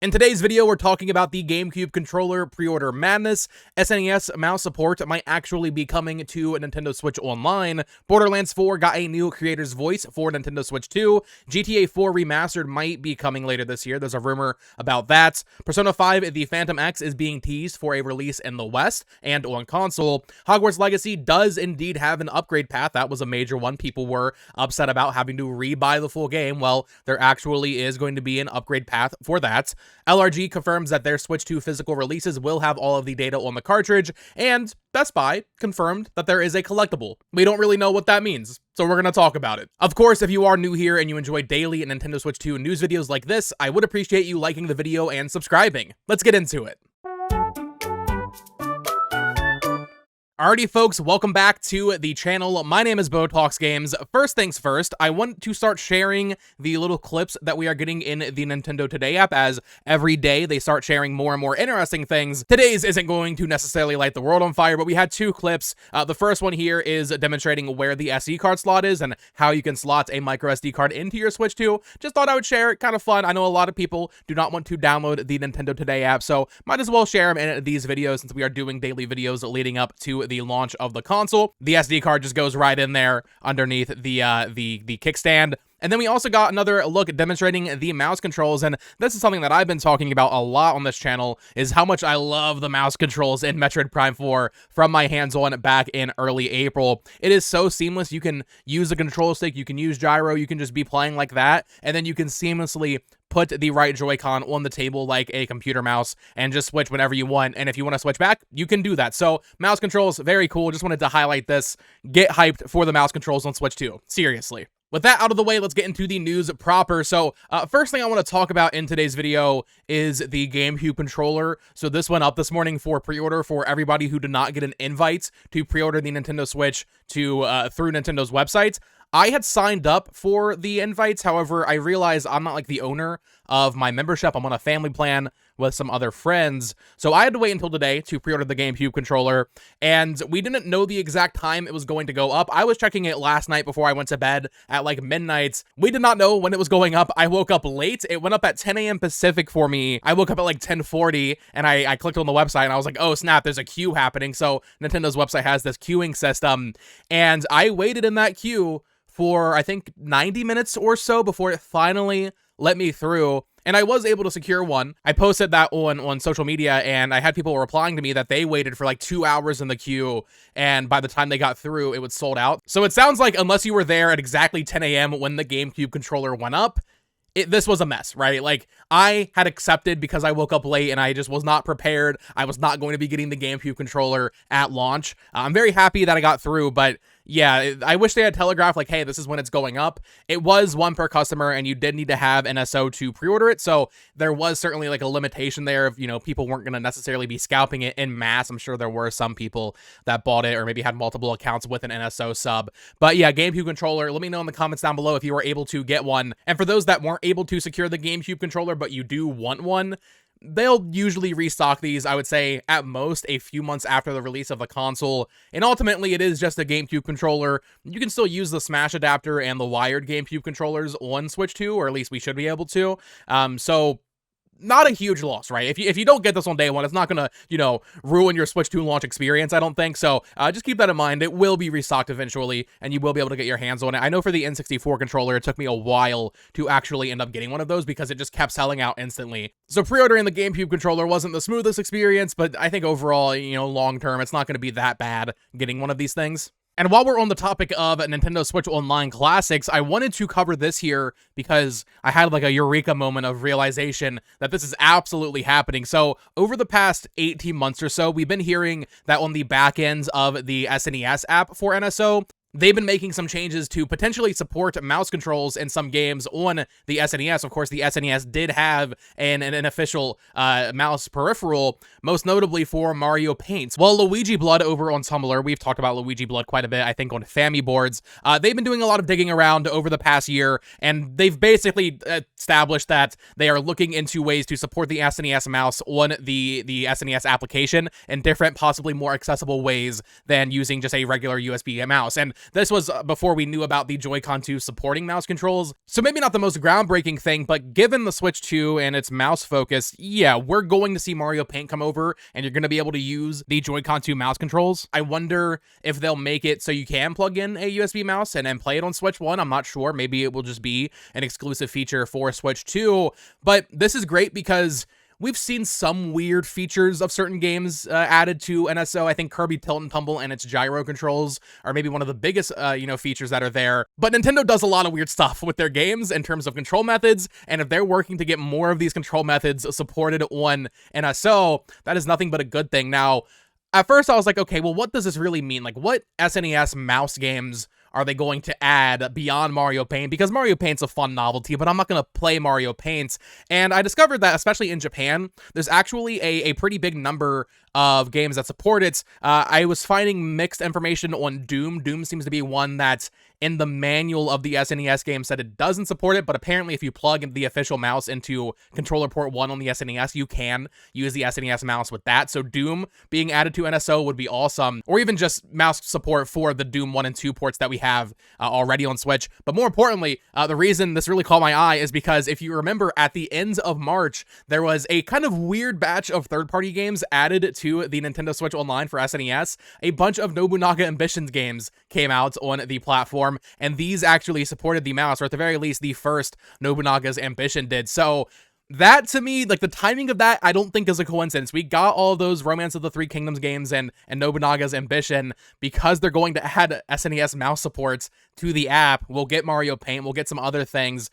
In today's video, we're talking about the GameCube controller pre-order madness. SNES mouse support might actually be coming to Nintendo Switch Online. Borderlands 4 got a new creator's voice for Nintendo Switch 2. GTA4 Remastered might be coming later this year. There's a rumor about that. Persona 5 The Phantom X is being teased for a release in the West and on console. Hogwarts Legacy does indeed have an upgrade path. That was a major one. People were upset about having to rebuy the full game. Well, there actually is going to be an upgrade path for that. LRG confirms that their Switch 2 physical releases will have all of the data on the cartridge, and Best Buy confirmed that there is a collectible. We don't really know what that means, so we're going to talk about it. Of course, if you are new here and you enjoy daily Nintendo Switch 2 news videos like this, I would appreciate you liking the video and subscribing. Let's get into it. Alrighty folks, welcome back to the channel. My name is BoTalksGames. First things first, I want to start sharing the little clips that we are getting in the Nintendo Today app, as every day they start sharing more and more interesting things. Today's isn't going to necessarily light the world on fire, but we had two clips. The first one here is demonstrating where the SD card slot is and how you can slot a micro SD card into your Switch 2. Just thought I would share it, kind of fun. I know a lot of people do not want to download the Nintendo Today app, so might as well share them in these videos since we are doing daily videos leading up to the launch of the console. The SD card just goes right in there underneath the kickstand. And then we also got another look demonstrating the mouse controls, and this is something that I've been talking about a lot on this channel, is how much I love the mouse controls in Metroid Prime 4 from my hands-on back in early April. It is so seamless. You can use the control stick, you can use gyro, you can just be playing like that, and then you can seamlessly put the right Joy-Con on the table like a computer mouse and just switch whenever you want. And if you want to switch back, you can do that. So mouse controls, very cool. Just wanted to highlight this. Get hyped for the mouse controls on Switch 2. Seriously. With that out of the way, let's get into the news proper. So, first thing I want to talk about in today's video is the GameCube controller. So this went up this morning for pre-order for everybody who did not get an invite to pre-order the Nintendo Switch through Nintendo's website. I had signed up for the invites, however, I realized I'm not like the owner of my membership. I'm on a family plan with some other friends, so I had to wait until today to pre-order the GameCube controller, and we didn't know the exact time it was going to go up. I was checking it last night before I went to bed at like midnight. We did not know when it was going up. I woke up late. It went up at 10 a.m. Pacific for me. I woke up at like 10:40, and I clicked on the website, and I was like, oh snap, there's a queue happening. So Nintendo's website has this queuing system, and I waited in that queue for I think 90 minutes or so before it finally let me through, and I was able to secure one. I posted that on social media, and I had people replying to me that they waited for like 2 hours in the queue, and by the time they got through, it was sold out. So it sounds like unless you were there at exactly 10 a.m. when the GameCube controller went up, this was a mess, right? Like, I had accepted because I woke up late and I just was not prepared. I was not going to be getting the GameCube controller at launch. I'm very happy that I got through, but yeah, I wish they had telegraphed, like, hey, this is when it's going up. It was one per customer, and you did need to have NSO to pre-order it, so there was certainly, like, a limitation there of, you know, people weren't going to necessarily be scalping it en masse. I'm sure there were some people that bought it or maybe had multiple accounts with an NSO sub. But yeah, GameCube controller, let me know in the comments down below if you were able to get one. And for those that weren't able to secure the GameCube controller, but you do want one, they'll usually restock these, I would say, at most a few months after the release of the console, and ultimately it is just a GameCube controller. You can still use the Smash adapter and the wired GameCube controllers on Switch 2, or at least we should be able to, so not a huge loss, right? If you don't get this on day one, it's not gonna, you know, ruin your Switch 2 launch experience, I don't think. So just keep that in mind. It will be restocked eventually, and you will be able to get your hands on it. I know for the N64 controller, it took me a while to actually end up getting one of those because it just kept selling out instantly. So pre-ordering the GameCube controller wasn't the smoothest experience, but I think overall, you know, long term, it's not going to be that bad getting one of these things. And while we're on the topic of Nintendo Switch Online Classics, I wanted to cover this here because I had like a eureka moment of realization that this is absolutely happening. So over the past 18 months or so, we've been hearing that on the back ends of the SNES app for NSO, they've been making some changes to potentially support mouse controls in some games on the SNES. Of course, the SNES did have an official mouse peripheral, most notably for Mario Paint. Well, Luigi Blood over on Tumblr, we've talked about Luigi Blood quite a bit, I think, on Fami boards. They've been doing a lot of digging around over the past year, and they've basically established that they are looking into ways to support the SNES mouse on the SNES application in different, possibly more accessible ways than using just a regular USB mouse. And this was before we knew about the Joy-Con 2 supporting mouse controls. So maybe not the most groundbreaking thing, but given the Switch 2 and its mouse focus, yeah, we're going to see Mario Paint come over and you're going to be able to use the Joy-Con 2 mouse controls. I wonder if they'll make it so you can plug in a USB mouse and then play it on Switch 1. I'm not sure. Maybe it will just be an exclusive feature for Switch 2, but this is great because we've seen some weird features of certain games added to NSO. I think Kirby Tilt and Tumble and its gyro controls are maybe one of the biggest, features that are there. But Nintendo does a lot of weird stuff with their games in terms of control methods, and if they're working to get more of these control methods supported on NSO, that is nothing but a good thing. Now, at first I was like, okay, well, what does this really mean? Like, what SNES mouse games are they going to add beyond Mario Paint? Because Mario Paint's a fun novelty, but I'm not going to play Mario Paint. And I discovered that, especially in Japan, there's actually a pretty big number of games that support it. I was finding mixed information on Doom. Doom seems to be one that's in the manual of the SNES game said it doesn't support it, but apparently if you plug the official mouse into controller port 1 on the SNES, you can use the SNES mouse with that. So Doom being added to NSO would be awesome, or even just mouse support for the Doom 1 and 2 ports that we have already on Switch. But more importantly, the reason this really caught my eye is because if you remember at the end of March, there was a kind of weird batch of third-party games added to the Nintendo Switch Online for SNES. A bunch of Nobunaga Ambitions games came out on the platform, and these actually supported the mouse, or at the very least, the first Nobunaga's Ambition did. So that, to me, like, the timing of that, I don't think is a coincidence. We got all of those Romance of the Three Kingdoms games and Nobunaga's Ambition because they're going to add SNES mouse supports to the app. We'll get Mario Paint, we'll get some other things.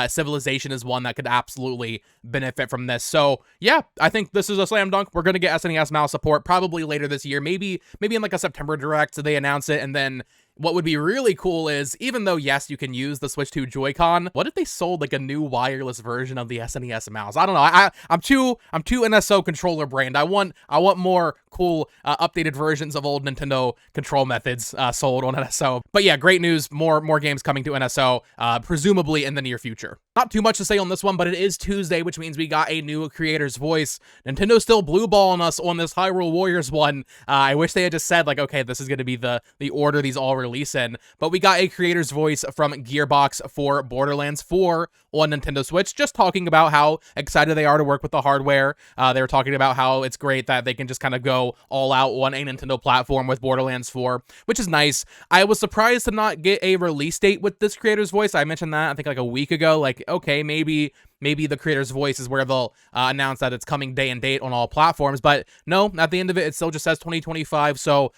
Civilization is one that could absolutely benefit from this. So, yeah, I think this is a slam dunk. We're going to get SNES mouse support probably later this year, maybe in like a September Direct, so they announce it, and then what would be really cool is, even though, yes, you can use the Switch 2 Joy-Con, what if they sold, like, a new wireless version of the SNES mouse? I don't know. I'm too NSO controller brained. I want more cool, updated versions of old Nintendo control methods sold on NSO. But yeah, great news. More games coming to NSO, presumably in the near future. Not too much to say on this one, but it is Tuesday, which means we got a new creator's voice. Nintendo's still blue balling us on this Hyrule Warriors one. I wish they had just said, like, okay, this is going to be the order these all release in, but we got a creator's voice from Gearbox for Borderlands 4 on Nintendo Switch, just talking about how excited they are to work with the hardware. They were talking about how it's great that they can just kind of go all out on a Nintendo platform with Borderlands 4, which is nice. I was surprised to not get a release date with this creator's voice. I mentioned that, I think, like a week ago, like, okay, maybe the creator's voice is where they'll announce that it's coming day and date on all platforms, but no, at the end of it, it still just says 2025, so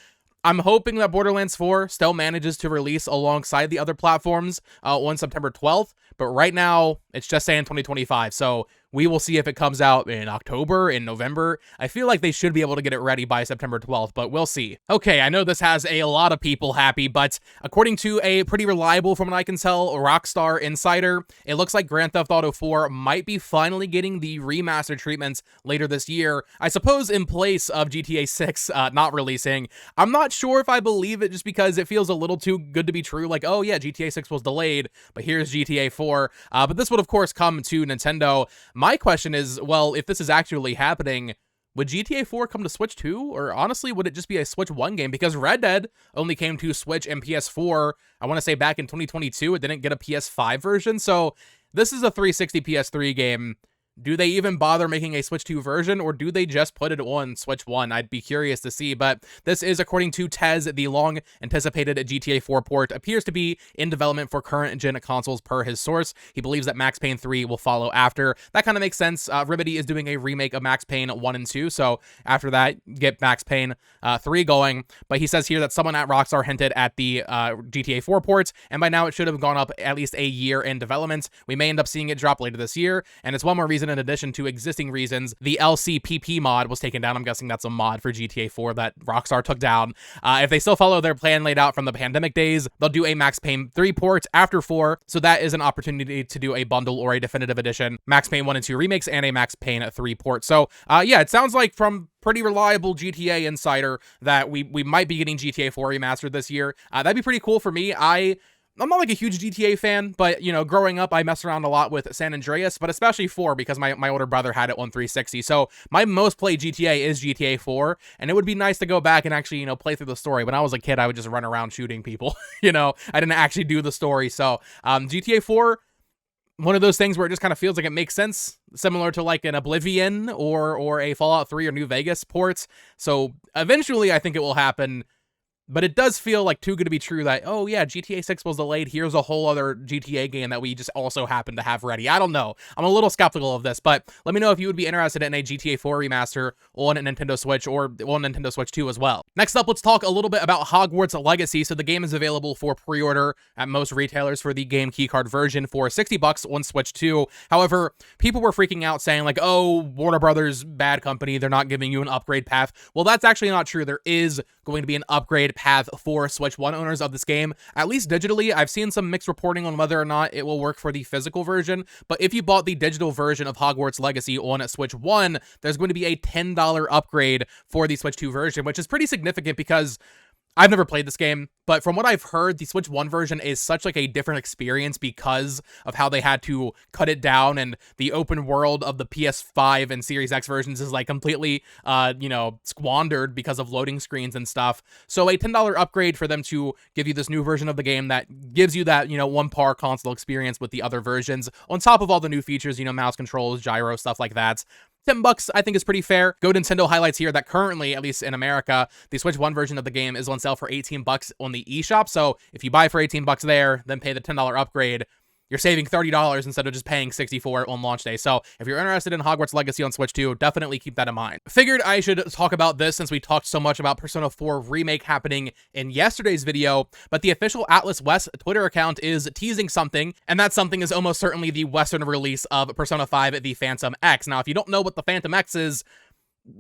I'm hoping that Borderlands 4 still manages to release alongside the other platforms on September 12th, but right now, it's just saying 2025, so we will see if it comes out in October, in November. I feel like they should be able to get it ready by September 12th, but we'll see. Okay, I know this has a lot of people happy, but according to a pretty reliable, from what I can tell, Rockstar insider, it looks like Grand Theft Auto 4 might be finally getting the remaster treatments later this year. I suppose in place of GTA 6 not releasing. I'm not sure if I believe it just because it feels a little too good to be true. Like, oh yeah, GTA 6 was delayed, but here's GTA 4. But this would, of course, come to Nintendo. My question is, well, if this is actually happening, would GTA 4 come to Switch 2? Or honestly, would it just be a Switch 1 game? Because Red Dead only came to Switch and PS4, I want to say back in 2022. It didn't get a PS5 version. So this is a 360 PS3 game. Do they even bother making a Switch 2 version, or do they just put it on Switch 1? I'd be curious to see, but this is, according to Tez, the long-anticipated GTA 4 port appears to be in development for current-gen consoles per his source. He believes that Max Payne 3 will follow after. That kind of makes sense. Remedy is doing a remake of Max Payne 1 and 2, so after that, get Max Payne 3 going. But he says here that someone at Rockstar hinted at the GTA 4 ports, and by now it should have gone up at least a year in development. We may end up seeing it drop later this year, and it's one more reason in addition to existing reasons. The LCPP mod was taken down. I'm guessing that's a mod for GTA 4 that Rockstar took down. If they still follow their plan laid out from the pandemic days, they'll do a Max Payne 3 port after 4, so that is an opportunity to do a bundle or a definitive edition, Max Payne 1 and 2 remakes, and a Max Payne 3 port. So, yeah, it sounds like from pretty reliable GTA insider that we might be getting GTA 4 Remastered this year. That'd be pretty cool for me. I I'm not like a huge GTA fan, but, you know, growing up, I messed around a lot with San Andreas, but especially 4 because my older brother had it on 360. So my most played GTA is GTA 4, and it would be nice to go back and actually, you know, play through the story. When I was a kid, I would just run around shooting people. You know, I didn't actually do the story. So GTA 4, one of those things where it just kind of feels like it makes sense, similar to like an Oblivion or a Fallout 3 or New Vegas ports. So eventually, I think it will happen. But it does feel like too good to be true that, oh yeah, GTA 6 was delayed. Here's a whole other GTA game that we just also happen to have ready. I don't know. I'm a little skeptical of this, but let me know if you would be interested in a GTA 4 remaster on a Nintendo Switch or on Nintendo Switch 2 as well. Next up, let's talk a little bit about Hogwarts Legacy. So the game is available for pre-order at most retailers for the game keycard version for $60 on Switch 2. However, people were freaking out saying like, oh, Warner Brothers, bad company, they're not giving you an upgrade path. Well, that's actually not true. There is going to be an upgrade path for Switch 1 owners of this game, at least digitally. I've seen some mixed reporting on whether or not it will work for the physical version, but if you bought the digital version of Hogwarts Legacy on Switch 1, there's going to be a $10 upgrade for the Switch 2 version, which is pretty significant because I've never played this game, but from what I've heard, the Switch 1 version is such like a different experience because of how they had to cut it down, and the open world of the PS5 and Series X versions is like completely, you know, squandered because of loading screens and stuff. So a $10 upgrade for them to give you this new version of the game that gives you that, you know, one par console experience with the other versions, on top of all the new features, you know, mouse controls, gyro, stuff like that. $10 I think is pretty fair. Go Nintendo highlights here that currently, at least in America, the Switch 1 version of the game is on sale for $18 on the eShop. So if you buy for $18 there, then pay the $10 upgrade, you're saving $30 instead of just paying $64 on launch day. So if you're interested in Hogwarts Legacy on Switch 2, definitely keep that in mind. Figured I should talk about this since we talked so much about Persona 4 Remake happening in yesterday's video, but the official Atlas West Twitter account is teasing something, and that something is almost certainly the Western release of Persona 5 The Phantom X. Now, if you don't know what the Phantom X is,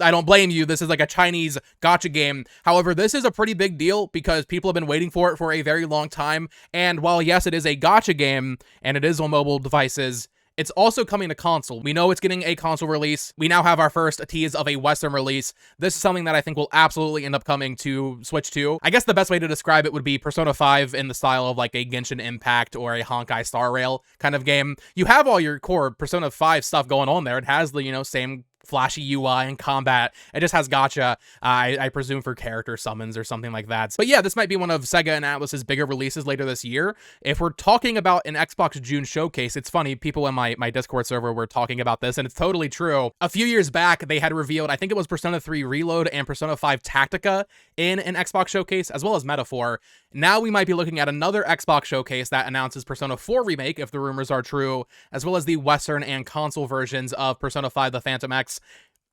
I don't blame you. This is like a Chinese gacha game. However, this is a pretty big deal because people have been waiting for it for a very long time. And while, yes, it is a gacha game and it is on mobile devices, it's also coming to console. We know it's getting a console release. We now have our first tease of a Western release. This is something that I think will absolutely end up coming to Switch 2. I guess the best way to describe it would be Persona 5 in the style of like a Genshin Impact or a Honkai Star Rail kind of game. You have all your core Persona 5 stuff going on there. It has the, you know, same flashy UI and combat. It just has gacha, I presume for character summons or something like that. But yeah, this might be one of Sega and Atlus's bigger releases later this year. If we're talking about an Xbox June showcase, it's funny, people in my Discord server were talking about this, and it's totally true. A few years back, they had revealed, I think it was Persona 3 Reload and Persona 5 Tactica in an Xbox showcase, as well as Metaphor. Now we might be looking at another Xbox showcase that announces Persona 4 Remake, if the rumors are true, as well as the Western and console versions of Persona 5 The Phantom X,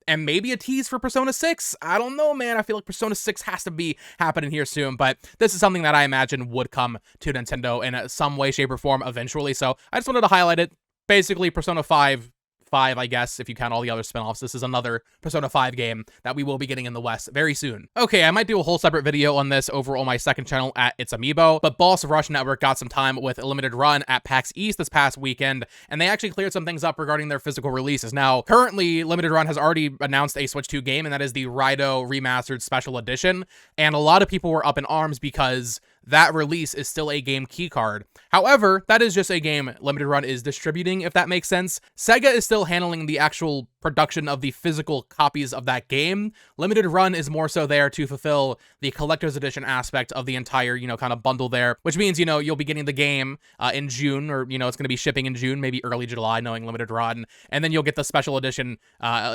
and maybe a tease for Persona 6. I don't know, man. I feel like Persona 6 has to be happening here soon, but this is something that I imagine would come to Nintendo in some way, shape, or form eventually, so I just wanted to highlight it. Basically, Persona 5, I guess, if you count all the other spin-offs. This is another Persona 5 game that we will be getting in the West very soon. Okay, I might do a whole separate video on this over on my second channel at It's Amiibo, but Boss Rush Network got some time with a limited run at PAX East this past weekend, and they actually cleared some things up regarding their physical releases. Now, currently, Limited Run has already announced a Switch 2 game, and that is the Raido Remastered Special Edition, and a lot of people were up in arms because that release is still a game keycard. However, that is just a game Limited Run is distributing, if that makes sense. Sega is still handling the actual production of the physical copies of that game. Limited Run is more so there to fulfill the collector's edition aspect of the entire, you know, kind of bundle there, which means, you know, you'll be getting the game in June, or, you know, it's going to be shipping in June, maybe early July, knowing Limited Run, and then you'll get the special edition,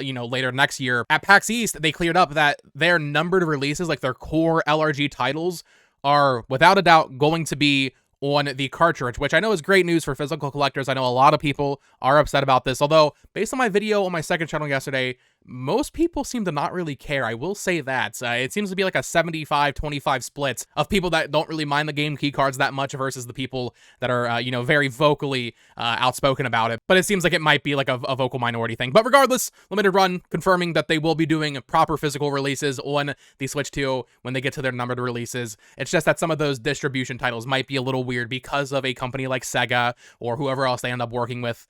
you know, later next year. At PAX East, they cleared up that their numbered releases, like their core LRG titles, are without a doubt going to be on the cartridge, which I know is great news for physical collectors. I know a lot of people are upset about this, although based on my video on my second channel yesterday, most people seem to not really care. I will say that. It seems to be like a 75-25 split of people that don't really mind the game key cards that much versus the people that are, you know, very vocally outspoken about it. But it seems like it might be like a vocal minority thing. But regardless, Limited Run confirming that they will be doing proper physical releases on the Switch 2 when they get to their numbered releases. It's just that some of those distribution titles might be a little weird because of a company like Sega or whoever else they end up working with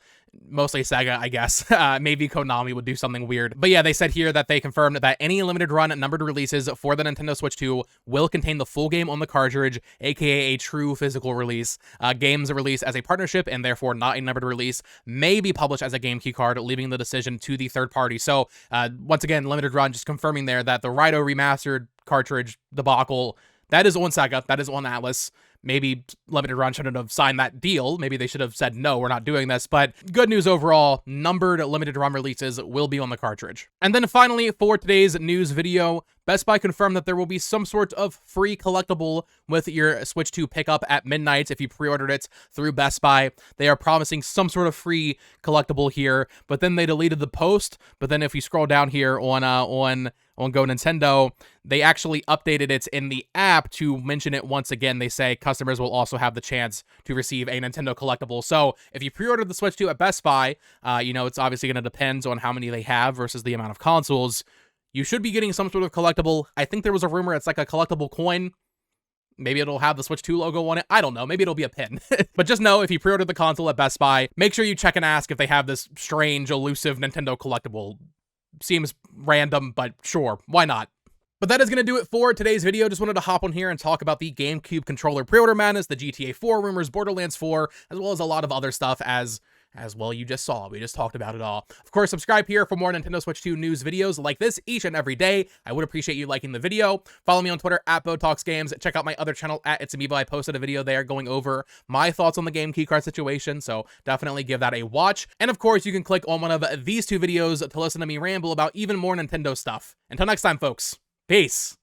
mostly Sega, I guess. Maybe Konami would do something weird. But yeah, they said here that they confirmed that any limited run numbered releases for the Nintendo Switch 2 will contain the full game on the cartridge, aka a true physical release. Games released as a partnership and therefore not a numbered release may be published as a game key card, leaving the decision to the third party. So once again, limited run, just confirming there that the Raito Remastered cartridge debacle, that is on Sega, that is on Atlas. Maybe limited run shouldn't have signed that deal. Maybe they should have said, no, we're not doing this. But good news overall, numbered limited run releases will be on the cartridge. And then finally, for today's news video, Best Buy confirmed that there will be some sort of free collectible with your Switch 2 pickup at midnight if you pre-ordered it through Best Buy. They are promising some sort of free collectible here, but then they deleted the post. But then if you scroll down here on Go Nintendo, they actually updated it in the app to mention it once again. They say customers will also have the chance to receive a Nintendo collectible. So if you pre-ordered the Switch 2 at Best Buy, it's obviously going to depend on how many they have versus the amount of consoles. You should be getting some sort of collectible. I think there was a rumor it's like a collectible coin. Maybe it'll have the Switch 2 logo on it. I don't know. Maybe it'll be a pin. But just know, if you pre-ordered the console at Best Buy, make sure you check and ask if they have this strange, elusive Nintendo collectible. Seems random, but sure, why not? But that is going to do it for today's video. Just wanted to hop on here and talk about the GameCube controller pre-order madness, the GTA4 rumors, Borderlands 4, as well as a lot of other stuff as well you just saw. We just talked about it all. Of course, subscribe here for more Nintendo Switch 2 news videos like this each and every day. I would appreciate you liking the video. Follow me on Twitter at BoTalksGames. Check out my other channel at It's Amiibo. I posted a video there going over my thoughts on the game keycard situation, so definitely give that a watch. And of course, you can click on one of these two videos to listen to me ramble about even more Nintendo stuff. Until next time, folks. Peace.